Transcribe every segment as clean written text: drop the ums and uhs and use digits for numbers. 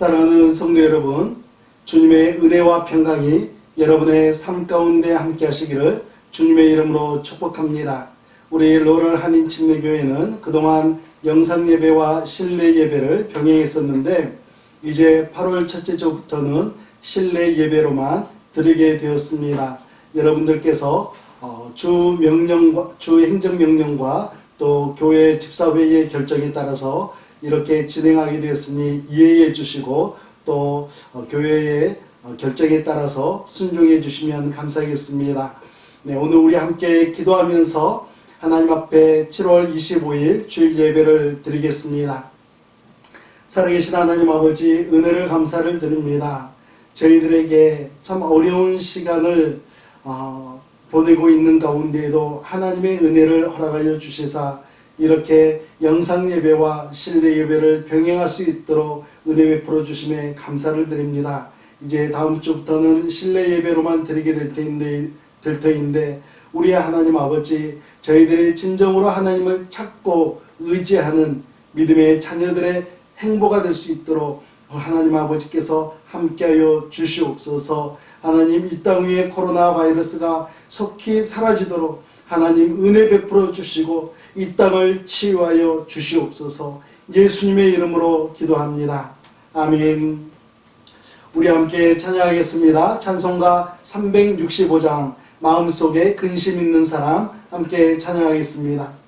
사랑하는 성도 여러분, 주님의 은혜와 평강이 여러분의 삶 가운데 함께 하시기를 주님의 이름으로 축복합니다. 우리 로럴 한인침례교회는 그동안 영상 예배와 실내 예배를 병행했었는데 이제 8월 첫째 주부터는 실내 예배로만 드리게 되었습니다. 여러분들께서 주 행정명령과 또 교회 집사회의의 결정에 따라서 이렇게 진행하게 되었으니 이해해 주시고 또 교회의 결정에 따라서 순종해 주시면 감사하겠습니다. 네, 오늘 우리 함께 기도하면서 하나님 앞에 7월 25일 주일 예배를 드리겠습니다. 살아계신 하나님 아버지, 은혜를 감사를 드립니다. 저희들에게 참 어려운 시간을 보내고 있는 가운데에도 하나님의 은혜를 허락하여 주시사 이렇게 영상 예배와 실내 예배를 병행할 수 있도록 은혜 베풀어 주심에 감사를 드립니다. 이제 다음 주부터는 실내 예배로만 드리게 될 터인데 우리 하나님 아버지, 저희들의 진정으로 하나님을 찾고 의지하는 믿음의 자녀들의 행보가 될 수 있도록 하나님 아버지께서 함께하여 주시옵소서. 하나님, 이 땅 위에 코로나 바이러스가 속히 사라지도록 하나님 은혜 베풀어 주시고 이 땅을 치유하여 주시옵소서. 예수님의 이름으로 기도합니다. 아멘. 우리 함께 찬양하겠습니다. 찬송가 365장 마음속에 근심 있는 사람, 함께 찬양하겠습니다.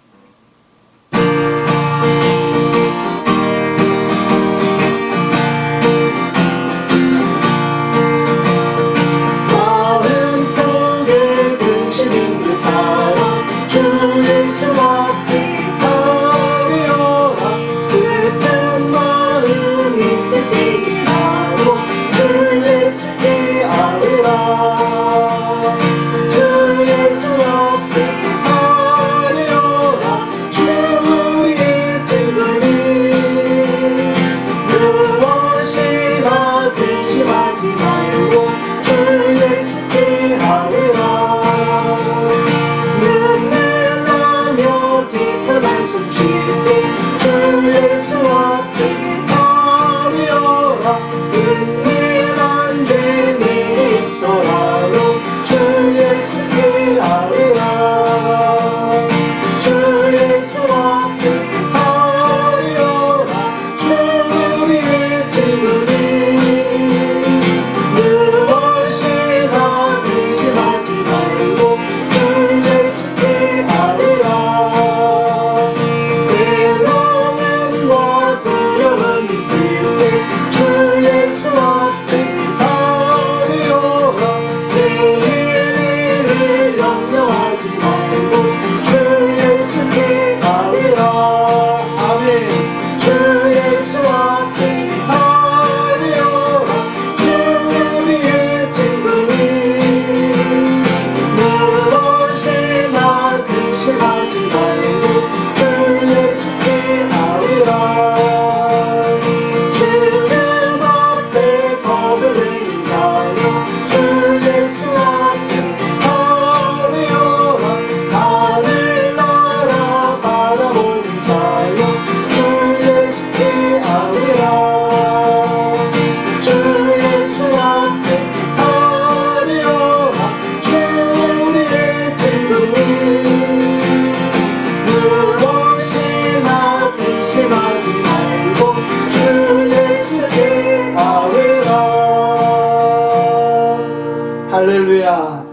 할렐루야.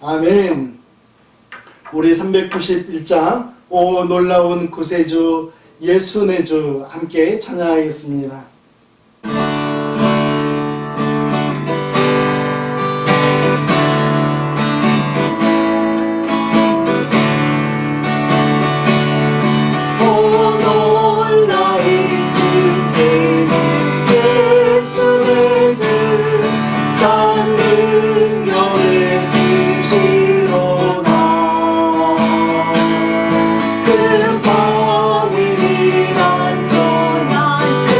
아멘. 우리 391장 오 놀라운 구세주 예수 내 주 함께 찬양하겠습니다. 그 범인이 완전한 그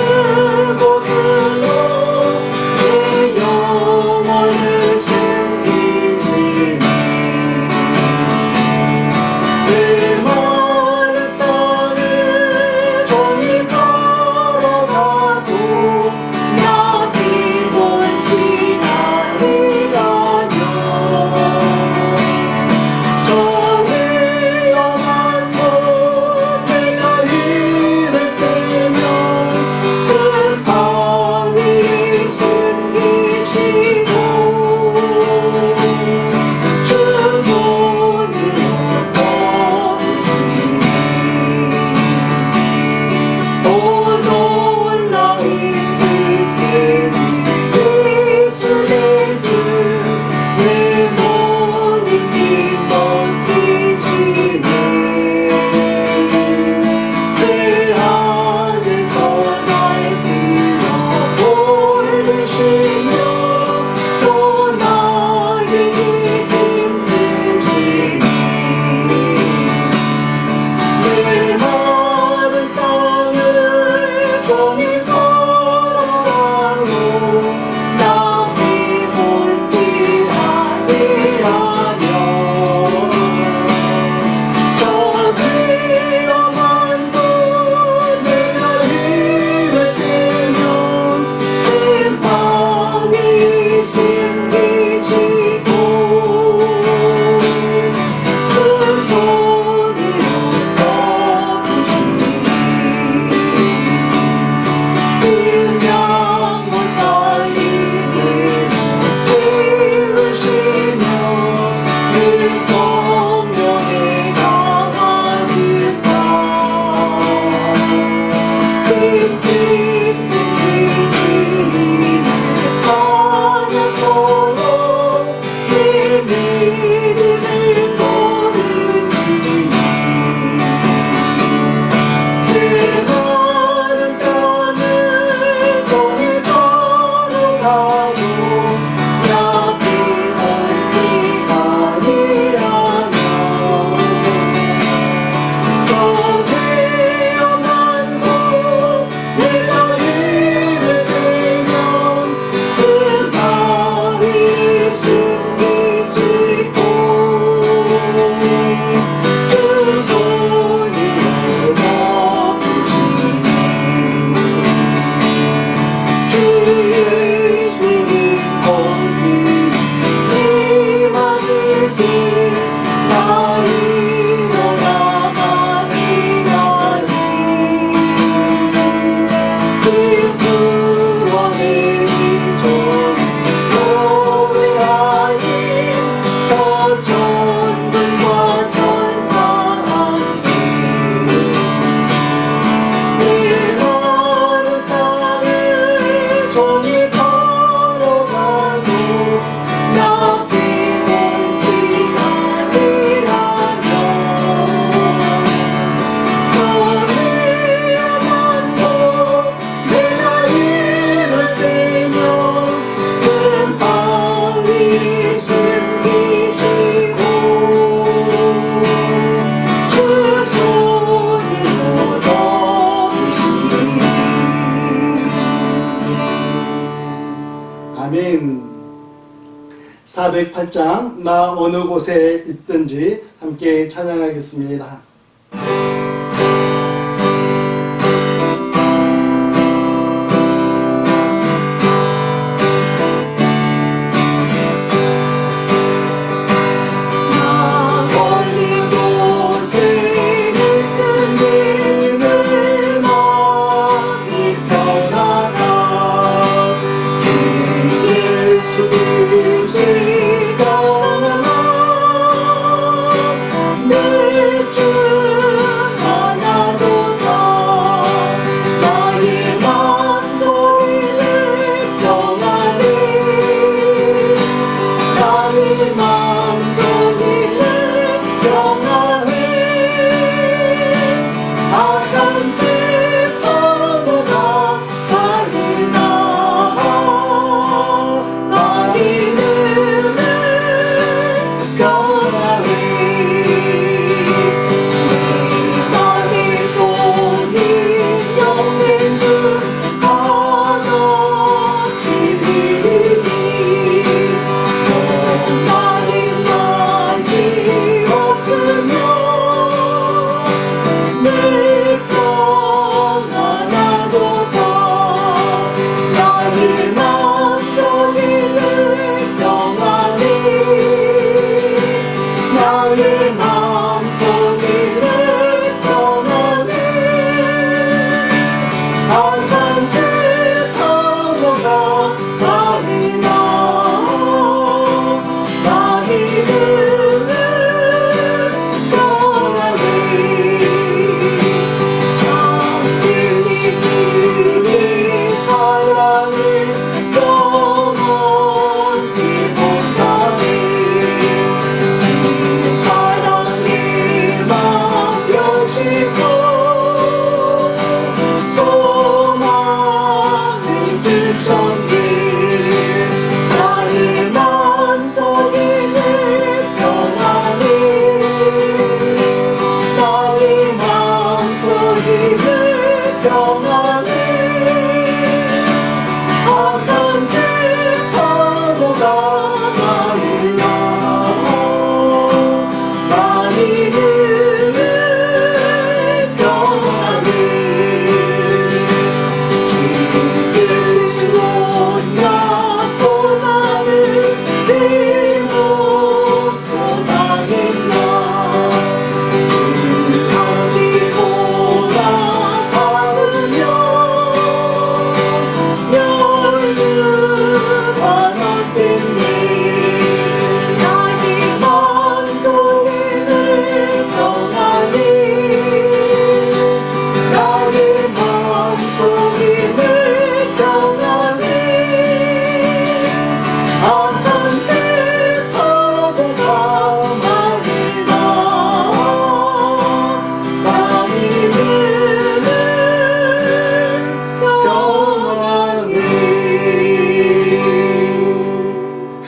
408장 나 어느 곳에 있든지 함께 찬양하겠습니다.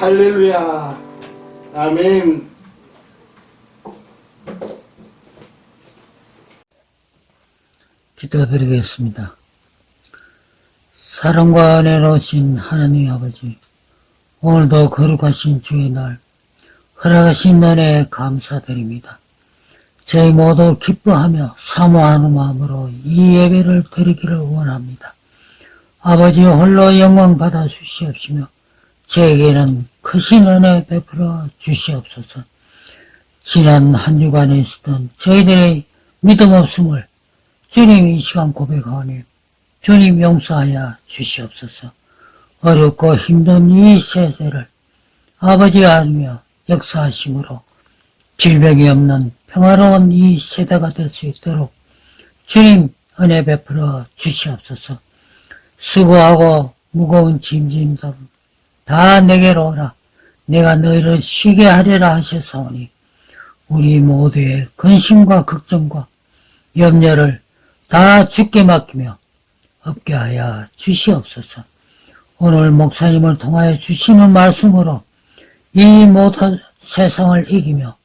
할렐루야. 아멘. 기도드리겠습니다. 사랑과 은혜로우신 하나님 아버지, 오늘도 거룩하신 주의 날 허락하신 은혜에 감사드립니다. 저희 모두 기뻐하며 사모하는 마음으로 이 예배를 드리기를 원합니다. 아버지 홀로 영광 받아 주시옵시며 저에게는 크신 은혜 베풀어 주시옵소서. 지난 한 주간에 있었던 저희들의 믿음 없음을 주님 이 시간 고백하오니 주님 용서하여 주시옵소서. 어렵고 힘든 이 세대를 아버지 알며 역사하심으로 질병이 없는 평화로운 이 세대가 될 수 있도록 주님 은혜 베풀어 주시옵소서. 수고하고 무거운 짐짐들 다 내게로 오라. 내가 너희를 쉬게 하리라 하셨사오니 우리 모두의 근심과 걱정과 염려를 다 주께 맡기며 없게 하여 주시옵소서. 오늘 목사님을 통하여 주시는 말씀으로 이 모든 세상을 이기며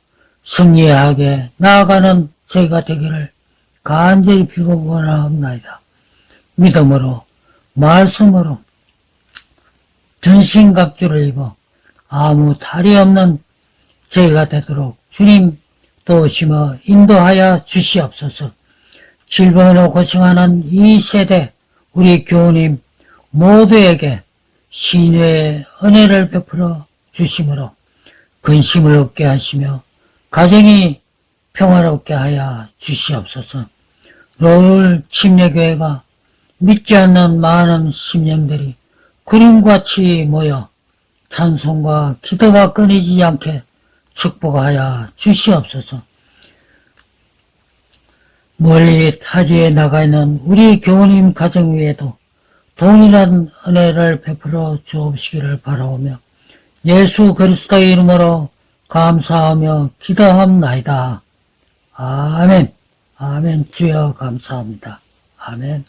승리하게 나아가는 저희가 되기를 간절히 비고 원하옵나이다. 믿음으로 말씀으로 전신갑주를 입어 아무 탈이 없는 저희가 되도록 주님 도우시며 인도하여 주시옵소서. 질병으로 고생하는 이 세대 우리 교우님 모두에게 신의 은혜를 베풀어 주심으로 근심을 얻게 하시며 가정이 평화롭게 하여 주시옵소서. 롤 침례교회가 믿지 않는 많은 심령들이 구름같이 모여 찬송과 기도가 끊이지 않게 축복하여 주시옵소서. 멀리 타지에 나가 있는 우리 교우님 가정 위에도 동일한 은혜를 베풀어 주옵시기를 바라오며 예수 그리스도의 이름으로 감사하며 기도합나이다. 아멘. 아멘. 주여 감사합니다. 아멘.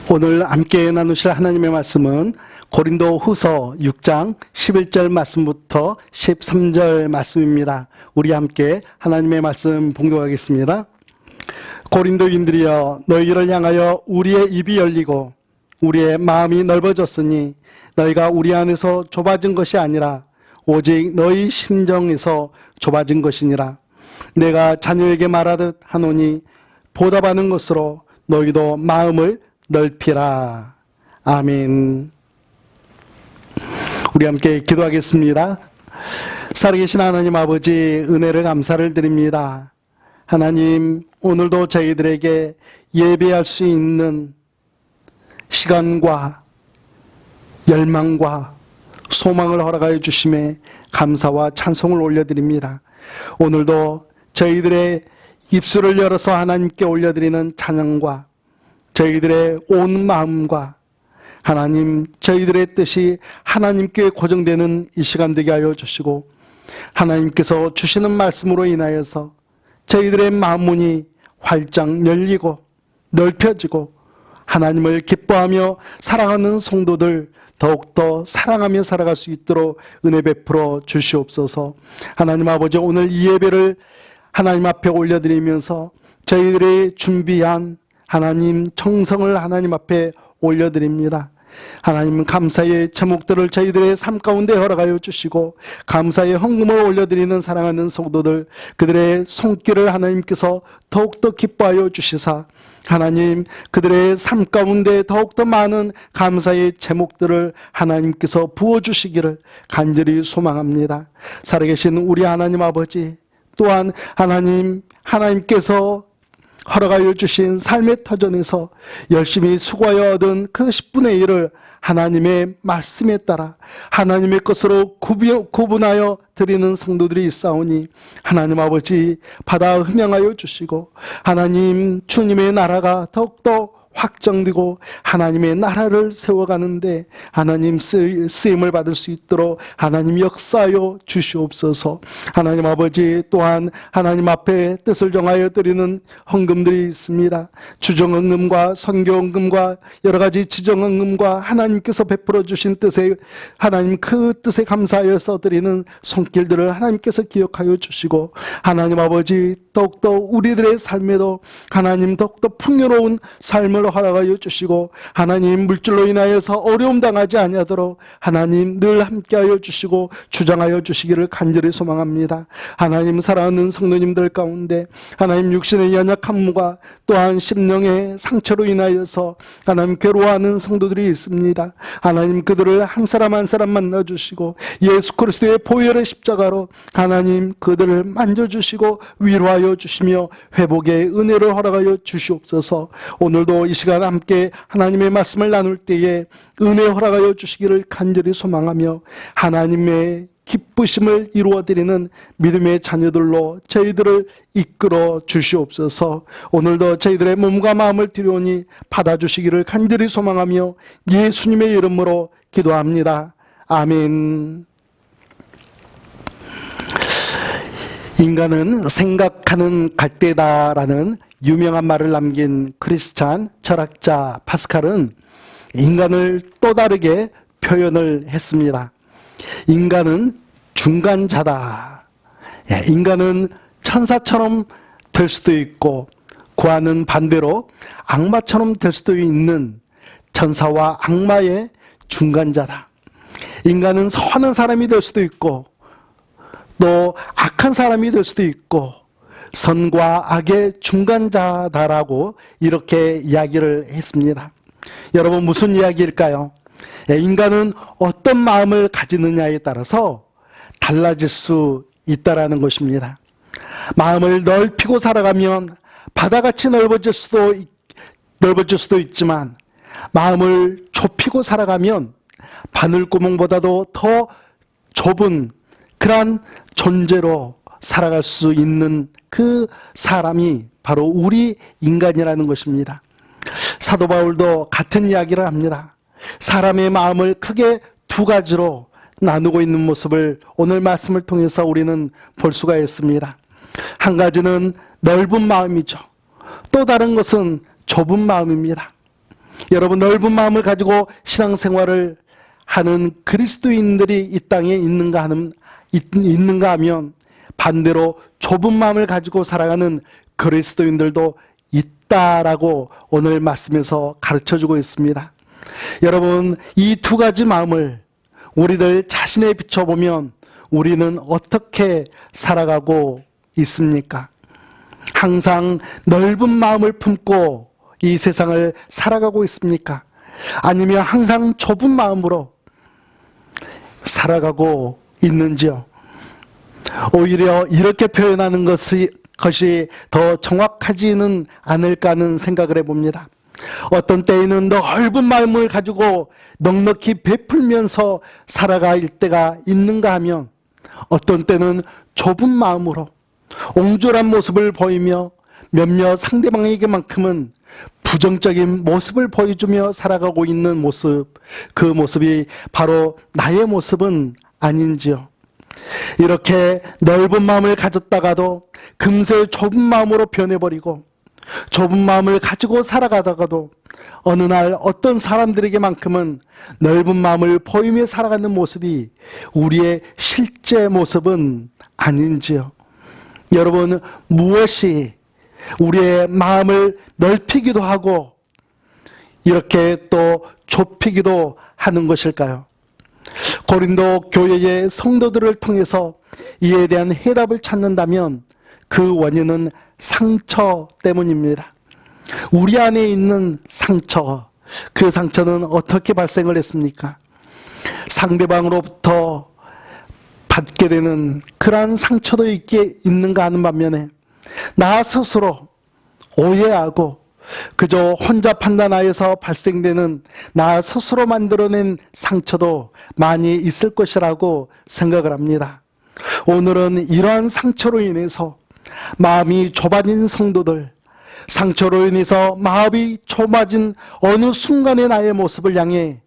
오늘 함께 나누실 하나님의 말씀은 고린도 후서 6장 11절 말씀부터 13절 말씀입니다. 우리 함께 하나님의 말씀 봉독하겠습니다. 고린도인들이여, 너희를 향하여 우리의 입이 열리고 우리의 마음이 넓어졌으니 너희가 우리 안에서 좁아진 것이 아니라 오직 너희 심정에서 좁아진 것이니라. 내가 자녀에게 말하듯 하노니 보답하는 것으로 너희도 마음을 넓히라. 아멘. 우리 함께 기도하겠습니다. 살아계신 하나님 아버지, 은혜를 감사를 드립니다. 하나님, 오늘도 저희들에게 예배할 수 있는 시간과 열망과 소망을 허락하여 주심에 감사와 찬송을 올려드립니다. 오늘도 저희들의 입술을 열어서 하나님께 올려드리는 찬양과 저희들의 온 마음과 하나님, 저희들의 뜻이 하나님께 고정되는 이 시간 되게 하여 주시고, 하나님께서 주시는 말씀으로 인하여서 저희들의 마음문이 활짝 열리고 넓혀지고 하나님을 기뻐하며 사랑하는 성도들 더욱더 사랑하며 살아갈 수 있도록 은혜 베풀어 주시옵소서. 하나님 아버지, 오늘 이 예배를 하나님 앞에 올려드리면서 저희들이 준비한 하나님 정성을 하나님 앞에 올려드립니다. 하나님, 감사의 제목들을 저희들의 삶 가운데 허락하여 주시고 감사의 헌금을 올려드리는 사랑하는 성도들, 그들의 손길을 하나님께서 더욱더 기뻐하여 주시사 하나님, 그들의 삶 가운데 더욱더 많은 감사의 제목들을 하나님께서 부어주시기를 간절히 소망합니다. 살아계신 우리 하나님 아버지, 또한 하나님께서 허락하여 주신 삶의 터전에서 열심히 수고하여 얻은 그 10분의 1을 하나님의 말씀에 따라 하나님의 것으로 구분하여 드리는 성도들이 있사오니 하나님 아버지, 받아 흠양하여 주시고 하나님, 주님의 나라가 더욱더 확정되고 하나님의 나라를 세워가는데 하나님 쓰임을 받을 수 있도록 하나님 역사하여 주시옵소서. 하나님 아버지, 또한 하나님 앞에 뜻을 정하여 드리는 헌금들이 있습니다. 주정헌금과 선교헌금과 여러 가지 지정헌금과 하나님께서 베풀어 주신 뜻에 하나님 그 뜻에 감사하여서 드리는 손길들을 하나님께서 기억하여 주시고 하나님 아버지, 더욱더 우리들의 삶에도 하나님 더욱더 풍요로운 삶을 허락하여 주시고 하나님, 물질로 인하여서 어려움 당하지 아니하도록 하나님 늘 함께하여 주시고 주장하여 주시기를 간절히 소망합니다. 하나님, 사랑하는 성도님들 가운데 하나님 육신의 연약함과 또한 심령의 상처로 인하여서 하나님 괴로워하는 성도들이 있습니다. 하나님, 그들을 한 사람 한 사람 만나주시고 예수 그리스도의 보혈의 십자가로 하나님 그들을 만져주시고 위로하여 주시며 회복의 은혜를 허락하여 주시옵소서. 오늘도 이 시간 함께 하나님의 말씀을 나눌 때에 은혜 허락하여 주시기를 간절히 소망하며 하나님의 기쁘심을 이루어드리는 믿음의 자녀들로 저희들을 이끌어 주시옵소서. 오늘도 저희들의 몸과 마음을 드려오니 받아주시기를 간절히 소망하며 예수님의 이름으로 기도합니다. 아멘. 인간은 생각하는 갈대다라는 유명한 말을 남긴 크리스찬 철학자 파스칼은 인간을 또 다르게 표현을 했습니다. 인간은 중간자다. 인간은 천사처럼 될 수도 있고 그와는 반대로 악마처럼 될 수도 있는 천사와 악마의 중간자다. 인간은 선한 사람이 될 수도 있고 또 악한 사람이 될 수도 있고 선과 악의 중간자다라고 이렇게 이야기를 했습니다. 여러분 무슨 이야기일까요? 인간은 어떤 마음을 가지느냐에 따라서 달라질 수 있다라는 것입니다. 마음을 넓히고 살아가면 바다같이 넓어질 수도 있지만 마음을 좁히고 살아가면 바늘구멍보다도 더 좁은 그러한 존재로 살아갈 수 있는 그 사람이 바로 우리 인간이라는 것입니다. 사도 바울도 같은 이야기를 합니다. 사람의 마음을 크게 두 가지로 나누고 있는 모습을 오늘 말씀을 통해서 우리는 볼 수가 있습니다. 한 가지는 넓은 마음이죠. 또 다른 것은 좁은 마음입니다. 여러분 넓은 마음을 가지고 신앙생활을 하는 그리스도인들이 이 땅에 있는가 하면 반대로 좁은 마음을 가지고 살아가는 그리스도인들도 있다라고 오늘 말씀에서 가르쳐주고 있습니다. 여러분 이 두 가지 마음을 우리들 자신에 비춰보면 우리는 어떻게 살아가고 있습니까? 항상 넓은 마음을 품고 이 세상을 살아가고 있습니까? 아니면 항상 좁은 마음으로 살아가고 있는지요? 오히려 이렇게 표현하는 것이 더 정확하지는 않을까 하는 생각을 해봅니다. 어떤 때에는 넓은 마음을 가지고 넉넉히 베풀면서 살아갈 때가 있는가 하면 어떤 때는 좁은 마음으로 옹졸한 모습을 보이며 몇몇 상대방에게만큼은 부정적인 모습을 보여주며 살아가고 있는 모습, 그 모습이 바로 나의 모습은 아닌지요? 이렇게 넓은 마음을 가졌다가도 금세 좁은 마음으로 변해버리고 좁은 마음을 가지고 살아가다가도 어느 날 어떤 사람들에게만큼은 넓은 마음을 보이며 살아가는 모습이 우리의 실제 모습은 아닌지요? 여러분 무엇이 우리의 마음을 넓히기도 하고 이렇게 또 좁히기도 하는 것일까요? 고린도 교회의 성도들을 통해서 이에 대한 해답을 찾는다면 그 원인은 상처 때문입니다. 우리 안에 있는 상처, 그 상처는 어떻게 발생을 했습니까? 상대방으로부터 받게 되는 그러한 상처도 있는가 하는 반면에 나 스스로 오해하고 그저 혼자 판단하여서 발생되는 나 스스로 만들어낸 상처도 많이 있을 것이라고 생각을 합니다. 오늘은 이러한 상처로 인해서 마음이 좁아진 성도들, 상처로 인해서 마음이 좁아진 어느 순간의 나의 모습을 향해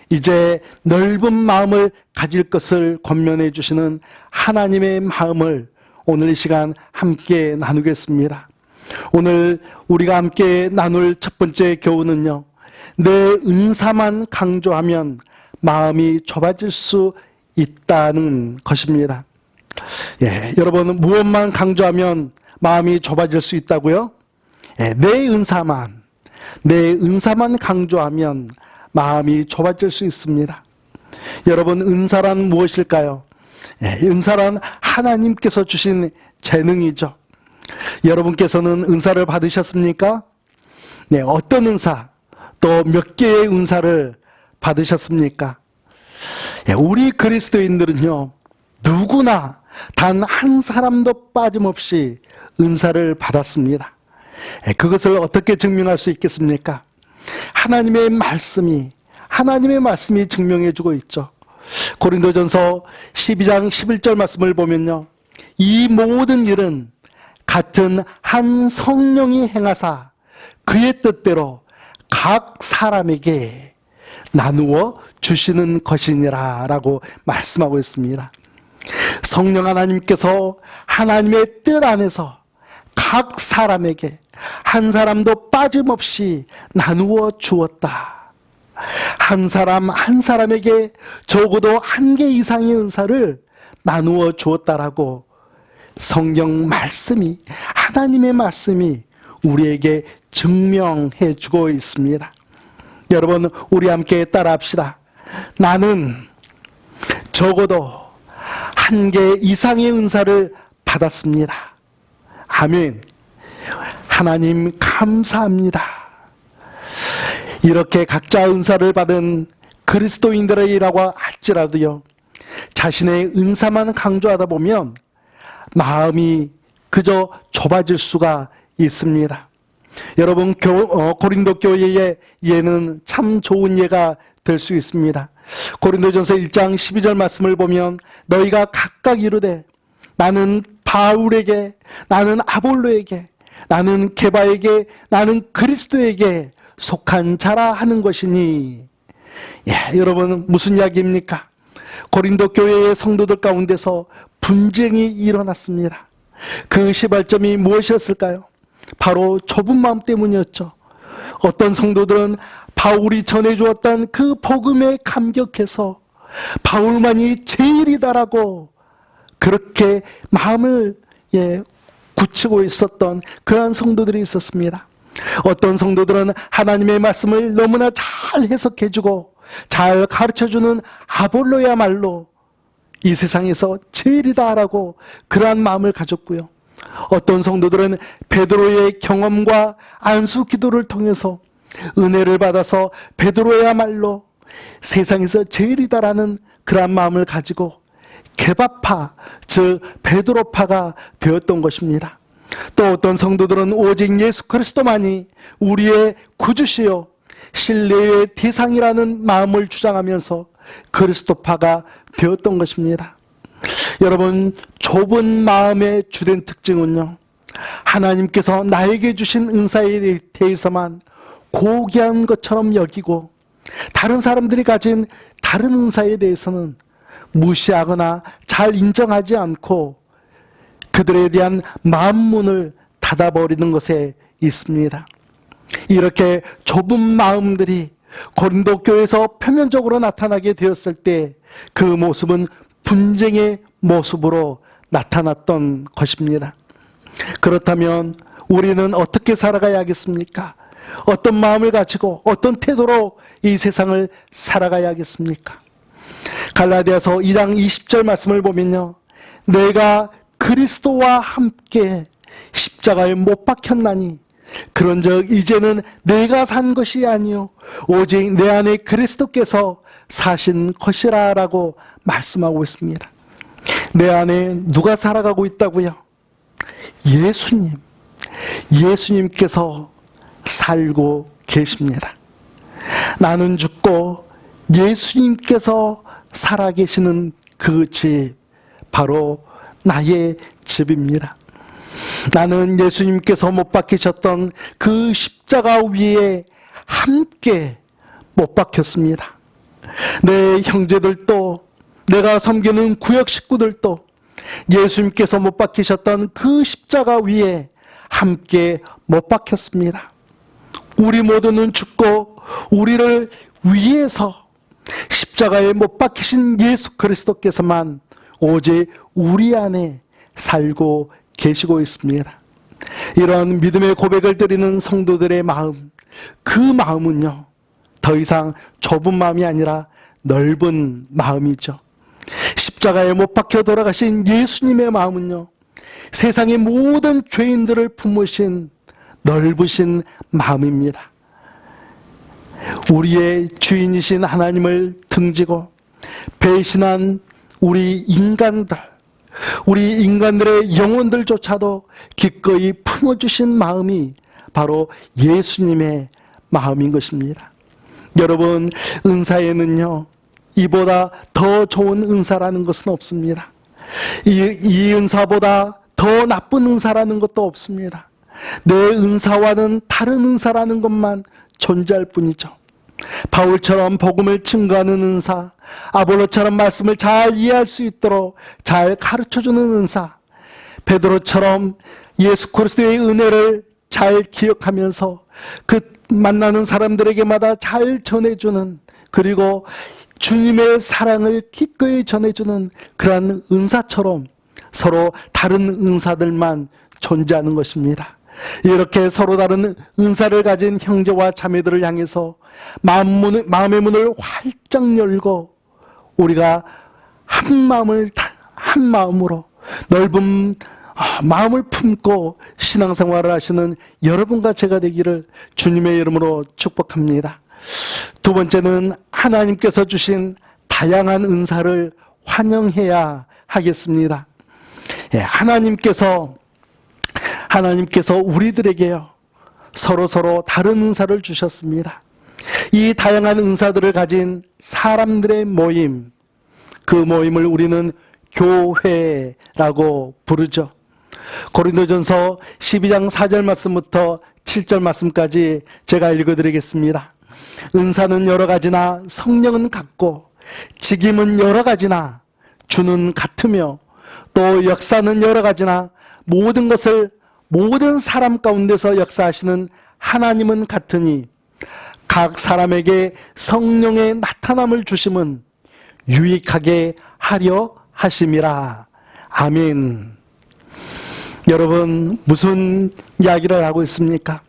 이제 넓은 마음을 가질 것을 권면해 주시는 하나님의 마음을 오늘 이 시간 함께 나누겠습니다. 오늘 우리가 함께 나눌 첫 번째 교훈은요, 내 은사만 강조하면 마음이 좁아질 수 있다는 것입니다. 여러분 무엇만 강조하면 마음이 좁아질 수 있다고요? 내 은사만 강조하면 마음이 좁아질 수 있습니다. 여러분 은사란 무엇일까요? 은사란 하나님께서 주신 재능이죠. 여러분께서는 은사를 받으셨습니까? 어떤 은사, 또 몇 개의 은사를 받으셨습니까? 우리 그리스도인들은요, 누구나 단 한 사람도 빠짐없이 은사를 받았습니다. 그것을 어떻게 증명할 수 있겠습니까? 하나님의 말씀이 증명해 주고 있죠. 고린도전서 12장 11절 말씀을 보면요, 이 모든 일은 같은 한 성령이 행하사 그의 뜻대로 각 사람에게 나누어 주시는 것이니라 라고 말씀하고 있습니다. 성령 하나님께서 하나님의 뜻 안에서 각 사람에게 한 사람도 빠짐없이 나누어 주었다. 한 사람 한 사람에게 적어도 한 개 이상의 은사를 나누어 주었다라고 성경 말씀이, 하나님의 말씀이 우리에게 증명해 주고 있습니다. 여러분 우리 함께 따라합시다. 나는 적어도 1개 이상의 은사를 받았습니다. 아멘. 하나님 감사합니다. 이렇게 각자 은사를 받은 그리스도인들이라고 할지라도요, 자신의 은사만 강조하다 보면 마음이 그저 좁아질 수가 있습니다. 여러분, 고린도 교회의 예는 참 좋은 예가 될 수 있습니다. 고린도전서 1장 12절 말씀을 보면 너희가 각각 이르되 나는 바울에게, 나는 아볼로에게, 나는 게바에게, 나는 그리스도에게 속한 자라 하는 것이니. 예, 여러분, 무슨 이야기입니까? 고린도 교회의 성도들 가운데서 분쟁이 일어났습니다. 그 시발점이 무엇이었을까요? 바로 좁은 마음 때문이었죠. 어떤 성도들은 바울이 전해주었던 그 복음에 감격해서 바울만이 제일이다라고 그렇게 마음을 굳히고 있었던 그러한 성도들이 있었습니다. 어떤 성도들은 하나님의 말씀을 너무나 잘 해석해주고 잘 가르쳐주는 아볼로야말로 이 세상에서 제일이다라고 그러한 마음을 가졌고요. 어떤 성도들은 베드로의 경험과 안수 기도를 통해서 은혜를 받아서 베드로야말로 세상에서 제일이다라는 그러한 마음을 가지고 게바파, 즉 베드로파가 되었던 것입니다. 또 어떤 성도들은 오직 예수 그리스도만이 우리의 구주시요 신뢰의 대상이라는 마음을 주장하면서 그리스도파가 되었던 것입니다. 여러분, 좁은 마음의 주된 특징은요, 하나님께서 나에게 주신 은사에 대해서만 고귀한 것처럼 여기고 다른 사람들이 가진 다른 은사에 대해서는 무시하거나 잘 인정하지 않고 그들에 대한 마음문을 닫아버리는 것에 있습니다. 이렇게 좁은 마음들이 고린도 교회에서 표면적으로 나타나게 되었을 때 그 모습은 분쟁의 모습으로 나타났던 것입니다. 그렇다면 우리는 어떻게 살아가야겠습니까? 어떤 마음을 가지고 어떤 태도로 이 세상을 살아가야겠습니까? 갈라디아서 2장 20절 말씀을 보면요, 내가 그리스도와 함께 십자가에 못 박혔나니 그런즉 이제는 내가 산 것이 아니요 오직 내 안에 그리스도께서 사신 것이라 라고 말씀하고 있습니다. 내 안에 누가 살아가고 있다고요? 예수님께서 살고 계십니다. 나는 죽고 예수님께서 살아계시는 그 집, 바로 나의 집입니다. 나는 예수님께서 못 박히셨던 그 십자가 위에 함께 못 박혔습니다. 내 형제들도, 내가 섬기는 구역 식구들도 예수님께서 못 박히셨던 그 십자가 위에 함께 못 박혔습니다. 우리 모두는 죽고 우리를 위해서 십자가에 못 박히신 예수 그리스도께서만 오직 우리 안에 살고 계시고 있습니다. 이런 믿음의 고백을 드리는 성도들의 마음, 그 마음은요, 더 이상 좁은 마음이 아니라 넓은 마음이죠. 십자가에 못 박혀 돌아가신 예수님의 마음은요, 세상의 모든 죄인들을 품으신 넓으신 마음입니다. 우리의 주인이신 하나님을 등지고 배신한 우리 인간들의 영혼들조차도 기꺼이 품어주신 마음이 바로 예수님의 마음인 것입니다. 여러분, 은사에는요, 이보다 더 좋은 은사라는 것은 없습니다. 이 은사보다 더 나쁜 은사라는 것도 없습니다. 내 은사와는 다른 은사라는 것만 존재할 뿐이죠. 바울처럼 복음을 증거하는 은사, 아볼로처럼 말씀을 잘 이해할 수 있도록 잘 가르쳐주는 은사, 베드로처럼 예수 그리스도의 은혜를 잘 기억하면서 그 만나는 사람들에게마다 잘 전해주는, 그리고 주님의 사랑을 기꺼이 전해주는 그러한 은사처럼 서로 다른 은사들만 존재하는 것입니다. 이렇게 서로 다른 은사를 가진 형제와 자매들을 향해서 마음의 문을 활짝 열고 우리가 한 마음으로 넓은 마음을 품고 신앙생활을 하시는 여러분과 제가 되기를 주님의 이름으로 축복합니다. 두 번째는 하나님께서 주신 다양한 은사를 환영해야 하겠습니다. 하나님께서 우리들에게요, 서로 다른 은사를 주셨습니다. 이 다양한 은사들을 가진 사람들의 모임, 그 모임을 우리는 교회라고 부르죠. 고린도전서 12장 4절 말씀부터 7절 말씀까지 제가 읽어드리겠습니다. 은사는 여러 가지나 성령은 같고 직임은 여러 가지나 주는 같으며 또 역사는 여러 가지나 모든 사람 가운데서 역사하시는 하나님은 같으니 각 사람에게 성령의 나타남을 주심은 유익하게 하려 하심이라. 아멘. 여러분, 무슨 이야기를 하고 있습니까?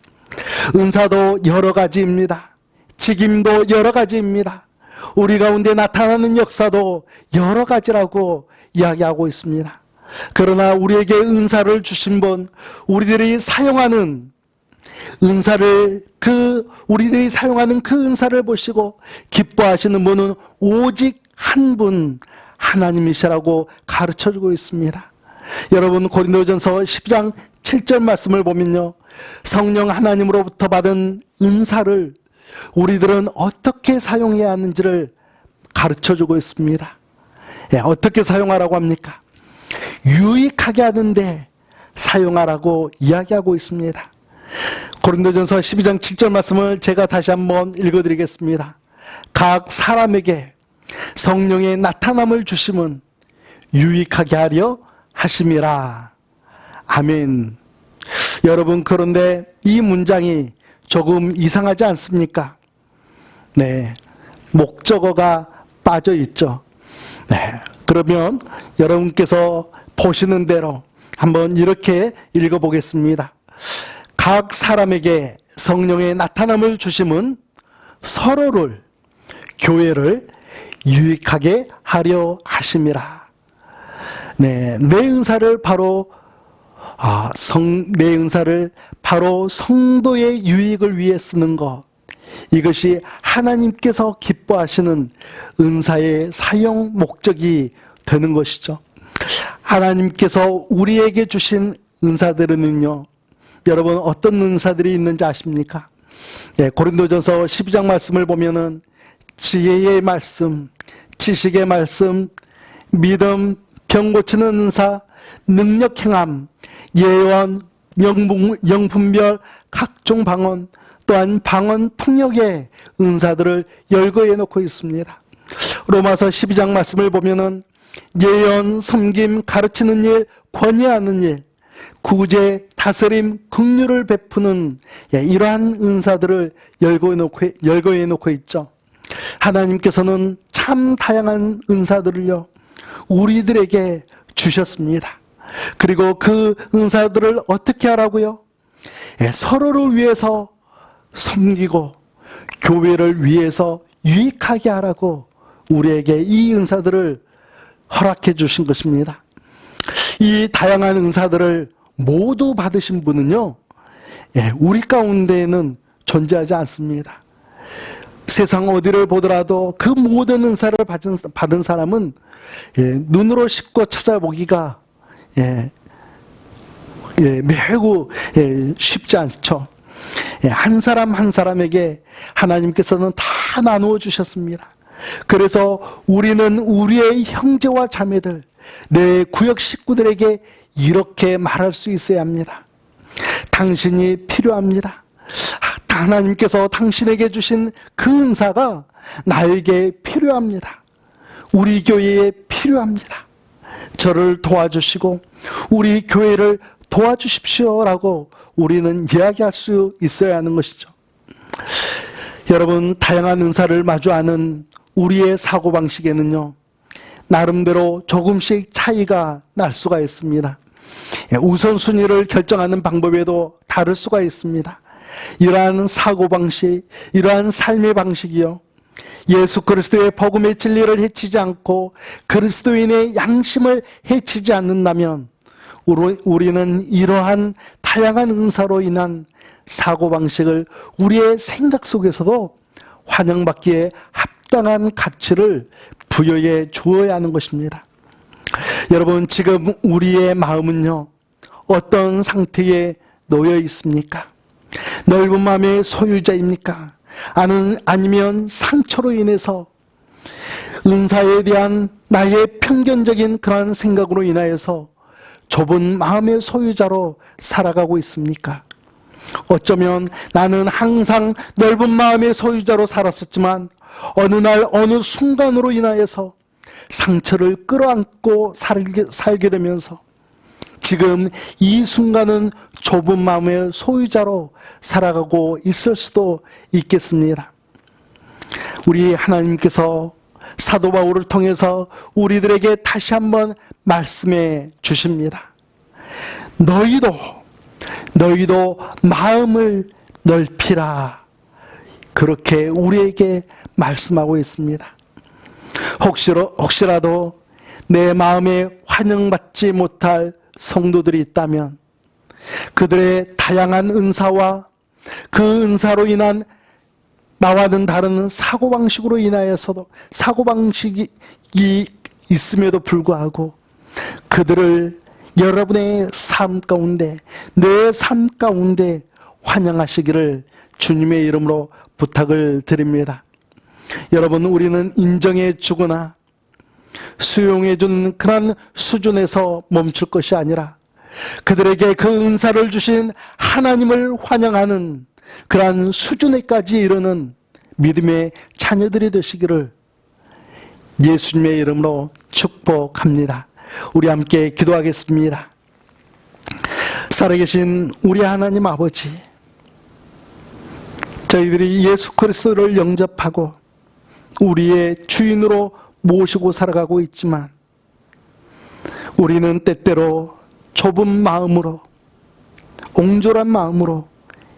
은사도 여러 가지입니다. 직임도 여러 가지입니다. 우리 가운데 나타나는 역사도 여러 가지라고 이야기하고 있습니다. 그러나 우리에게 은사를 주신 분, 우리들이 사용하는 그 은사를 보시고 기뻐하시는 분은 오직 한 분, 하나님이시라고 가르쳐주고 있습니다. 여러분, 고린도전서 10장 7절 말씀을 보면요, 성령 하나님으로부터 받은 은사를 우리들은 어떻게 사용해야 하는지를 가르쳐주고 있습니다. 어떻게 사용하라고 합니까? 유익하게 하는데 사용하라고 이야기하고 있습니다. 고린도전서 12장 7절 말씀을 제가 다시 한번 읽어드리겠습니다. 각 사람에게 성령의 나타남을 주심은 유익하게 하려 하심이라. 아멘. 여러분, 그런데 이 문장이 조금 이상하지 않습니까? 네, 목적어가 빠져 있죠. 네, 그러면 여러분께서 보시는 대로 한번 이렇게 읽어보겠습니다. 각 사람에게 성령의 나타남을 주심은 서로를, 교회를 유익하게 하려 하심이라. 네, 내 은사를 바로 성도의 유익을 위해 쓰는 것, 이것이 하나님께서 기뻐하시는 은사의 사용 목적이 되는 것이죠. 하나님께서 우리에게 주신 은사들은요, 여러분 어떤 은사들이 있는지 아십니까? 네, 고린도전서 12장 말씀을 보면은 지혜의 말씀, 지식의 말씀, 믿음, 병 고치는 은사, 능력 행함, 예언, 영분별, 각종 방언, 또한 방언 통역의 은사들을 열거해 놓고 있습니다. 로마서 12장 말씀을 보면은 예언, 섬김, 가르치는 일, 권위하는 일, 구제, 다스림, 긍휼을 베푸는 이러한 은사들을 열거해 놓고 있죠. 하나님께서는 참 다양한 은사들을요, 우리들에게 주셨습니다. 그리고 그 은사들을 어떻게 하라고요? 서로를 위해서 섬기고 교회를 위해서 유익하게 하라고 우리에게 이 은사들을 허락해 주신 것입니다. 이 다양한 은사들을 모두 받으신 분은요, 우리 가운데에는 존재하지 않습니다. 세상 어디를 보더라도 그 모든 은사를 받은 사람은 눈으로 씻고 찾아보기가 매우 쉽지 않죠. 한 사람 한 사람에게 하나님께서는 다 나누어 주셨습니다. 그래서 우리는 우리의 형제와 자매들, 내 구역 식구들에게 이렇게 말할 수 있어야 합니다. 당신이 필요합니다. 하나님께서 당신에게 주신 그 은사가 나에게 필요합니다. 우리 교회에 필요합니다. 저를 도와주시고 우리 교회를 도와주십시오라고 우리는 이야기할 수 있어야 하는 것이죠. 여러분, 다양한 은사를 마주하는 우리의 사고방식에는요, 나름대로 조금씩 차이가 날 수가 있습니다. 우선순위를 결정하는 방법에도 다를 수가 있습니다. 이러한 사고방식, 이러한 삶의 방식이요, 예수 그리스도의 복음의 진리를 해치지 않고 그리스도인의 양심을 해치지 않는다면 우리는 이러한 다양한 은사로 인한 사고방식을 우리의 생각 속에서도 환영받기에 합당한 가치를 부여해 주어야 하는 것입니다. 여러분, 지금 우리의 마음은요, 어떤 상태에 놓여 있습니까? 넓은 마음의 소유자입니까? 아니면 상처로 인해서 은사에 대한 나의 편견적인 그러한 생각으로 인하여서 좁은 마음의 소유자로 살아가고 있습니까? 어쩌면 나는 항상 넓은 마음의 소유자로 살았었지만 어느 날 어느 순간으로 인하여서 상처를 끌어안고 살게 되면서 지금 이 순간은 좁은 마음의 소유자로 살아가고 있을 수도 있겠습니다. 우리 하나님께서 사도 바울을 통해서 우리들에게 다시 한번 말씀해 주십니다. 너희도 마음을 넓히라. 그렇게 우리에게 말씀하고 있습니다. 혹시라도 내 마음에 환영받지 못할 성도들이 있다면 그들의 다양한 은사와 그 은사로 인한 나와는 다른 사고방식으로 인하여서도 사고방식이 있음에도 불구하고 그들을 여러분의 삶 가운데, 내 삶 가운데 환영하시기를 주님의 이름으로 부탁을 드립니다. 여러분, 우리는 인정해 주거나 수용해 주는 그런 수준에서 멈출 것이 아니라 그들에게 그 은사를 주신 하나님을 환영하는 그러한 수준에까지 이르는 믿음의 자녀들이 되시기를 예수님의 이름으로 축복합니다. 우리 함께 기도하겠습니다. 살아계신 우리 하나님 아버지, 저희들이 예수 그리스도를 영접하고 우리의 주인으로 모시고 살아가고 있지만 우리는 때때로 좁은 마음으로, 옹졸한 마음으로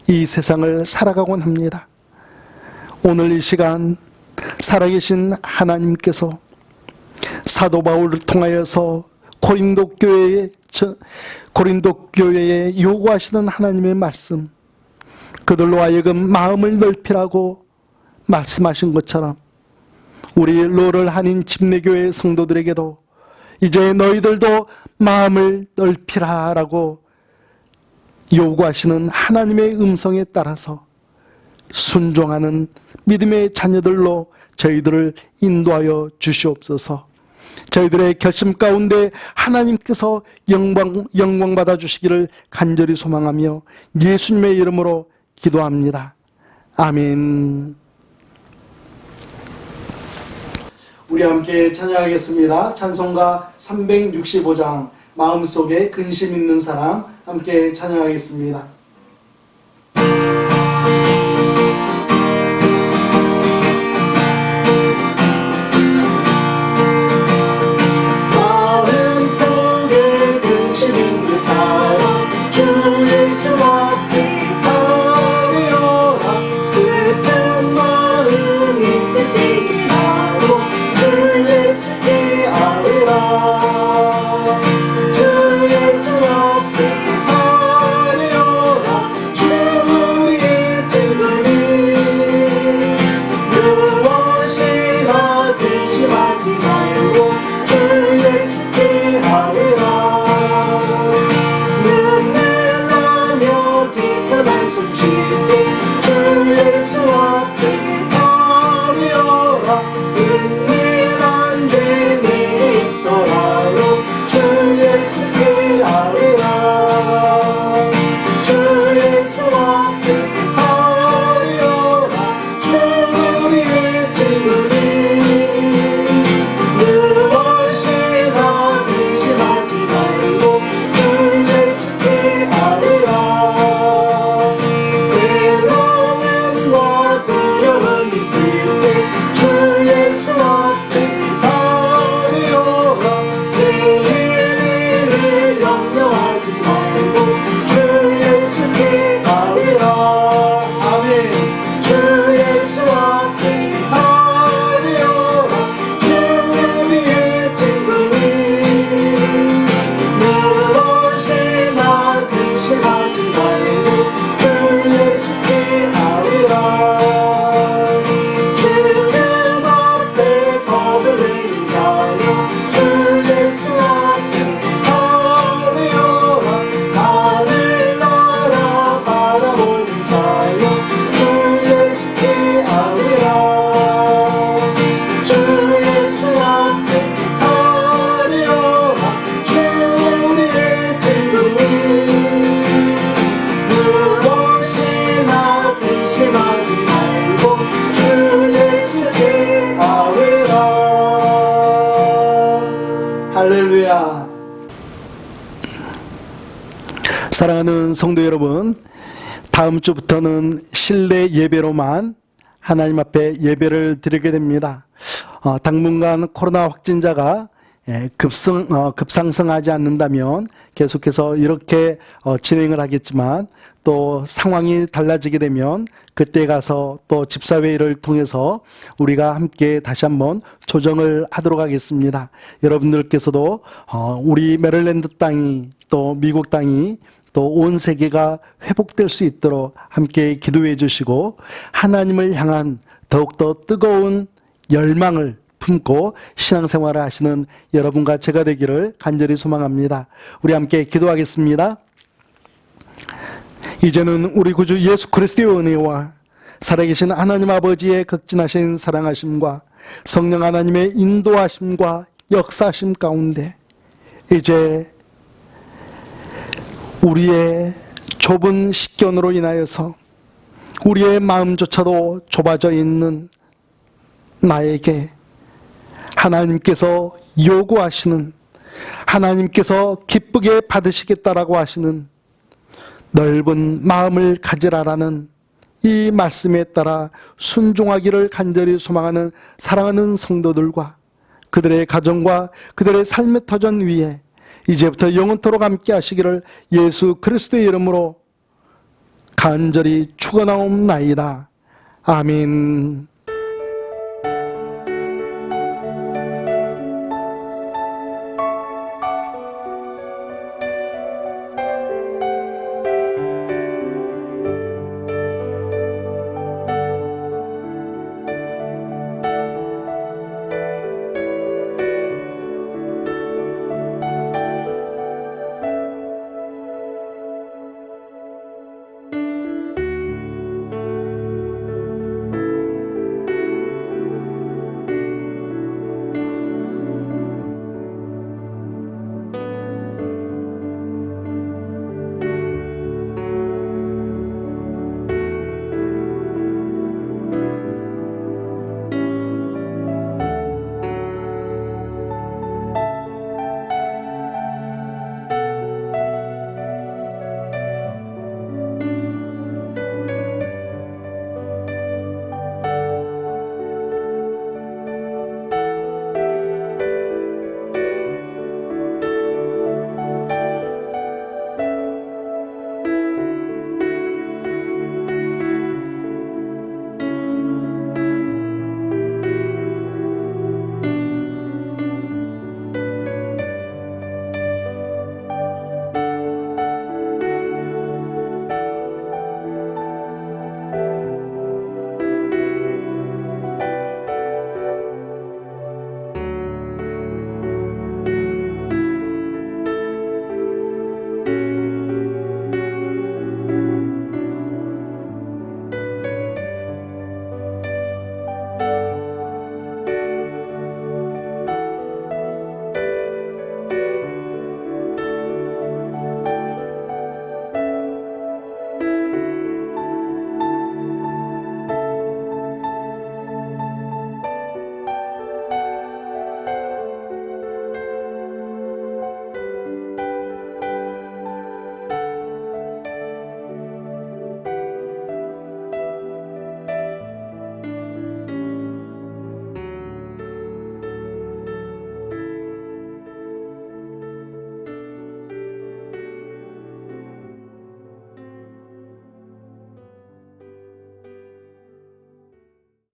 이 세상을 살아가곤 합니다. 오늘 이 시간 살아계신 하나님께서 사도 바울을 통하여서 고린도 교회에 요구하시는 하나님의 말씀, 그들로 하여금 마음을 넓히라고 말씀하신 것처럼 우리 로를 한인 집내교회 성도들에게도 이제 너희들도 마음을 넓히라라고 요구하시는 하나님의 음성에 따라서 순종하는 믿음의 자녀들로 저희들을 인도하여 주시옵소서. 저희들의 결심 가운데 하나님께서 영광 받아 주시기를 간절히 소망하며 예수님의 이름으로 기도합니다. 아멘. 우리 함께 찬양하겠습니다. 찬송가 365장 마음속에 근심 있는 사람, 함께 찬양하겠습니다. 마음속에 근심 있는 사람, 주 예수 앞에 가려라. 슬픈 마음 있을 때라도 주 예수께 아뢰라. 주 예수 앞에 가려라. 성도 여러분, 다음 주부터는 실내 예배로만 하나님 앞에 예배를 드리게 됩니다. 당분간 코로나 확진자가 급상승하지 않는다면 계속해서 이렇게 진행을 하겠지만, 또 상황이 달라지게 되면 그때 가서 또 집사회의를 통해서 우리가 함께 다시 한번 조정을 하도록 하겠습니다. 여러분들께서도 우리 메릴랜드 땅이, 또 미국 땅이, 또 온 세계가 회복될 수 있도록 함께 기도해 주시고, 하나님을 향한 더욱더 뜨거운 열망을 품고 신앙생활을 하시는 여러분과 제가 되기를 간절히 소망합니다. 우리 함께 기도하겠습니다. 이제는 우리 구주 예수 그리스도의 은혜와 살아계신 하나님 아버지의 극진하신 사랑하심과 성령 하나님의 인도하심과 역사하심 가운데 이제 우리의 좁은 식견으로 인하여서 우리의 마음조차도 좁아져 있는 나에게 하나님께서 요구하시는, 하나님께서 기쁘게 받으시겠다라고 하시는 넓은 마음을 가지라라는 이 말씀에 따라 순종하기를 간절히 소망하는 사랑하는 성도들과 그들의 가정과 그들의 삶의 터전 위에 이제부터 영원토록 함께 하시기를 예수 그리스도의 이름으로 간절히 축원하옵나이다. 아멘.